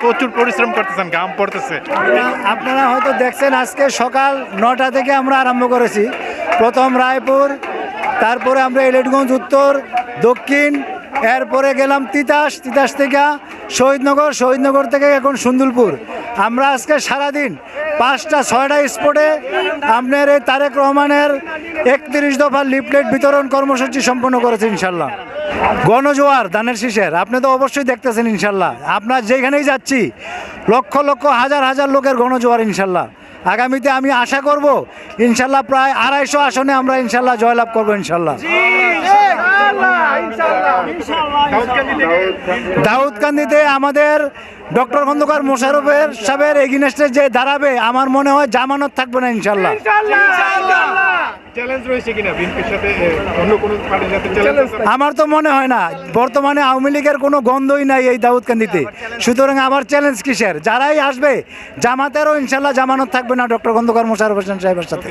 প্রচুর পরিশ্রম করতেছেন, ঘাম পড়তেছে। আপনারা হয়তো দেখছেন আজকে সকাল 9টা থেকে আমরা আরম্ভ করেছি। প্রথম রায়পুর, তারপরে আমরা এলিটগঞ্জ উত্তর, দক্ষিণ, এরপরে গেলাম তিতাস, তিতাস থেকে শহীদনগর, শহীদনগর থেকে এখন সুন্দরপুর। আমরা আজকে সারাদিন 5টা-6টা স্পটে আপনার এই তারেক রহমানের 31 দফার লিফলেট বিতরণ কর্মসূচি সম্পন্ন করেছে ইনশাল্লাহ। গণজোয়ার ধানের শীষের আপনি তো অবশ্যই দেখতেছেন ইনশাল্লাহ। আপনার যেখানেই যাচ্ছি লক্ষ লক্ষ হাজার হাজার লোকের গণজোয়ার ইনশাল্লাহ। আগামীতে আমি আশা করব ইনশাল্লাহ প্রায় 250 আসনে আমরা ইনশাল্লাহ জয়লাভ করবো ইনশাল্লাহ। দাউদকান্দিতে আমাদের ডক্টর খন্দকার মোশাররফের সাহেবের এগেইনস্টে যে দাঁড়াবে আমার মনে হয় জামানত থাকবে না ইনশাল্লাহ। চ্যালেঞ্জ রয়েছে কিনা বিএনপির সাথে, অন্য কোনো পার্টির সাথে চ্যালেঞ্জ? আমার তো মনে হয় না, বর্তমানে আওয়ামী লীগের কোনো গন্ধই নাই এই দাউদকান্দিতে। সুতরাং আবার চ্যালেঞ্জ কিসের? যারাই আসবে জামাতেরও ইনশাল্লাহ জামানত থাকবে না ডক্টর খন্দকার মোশাররফ হোসেন সাহেবের সাথে।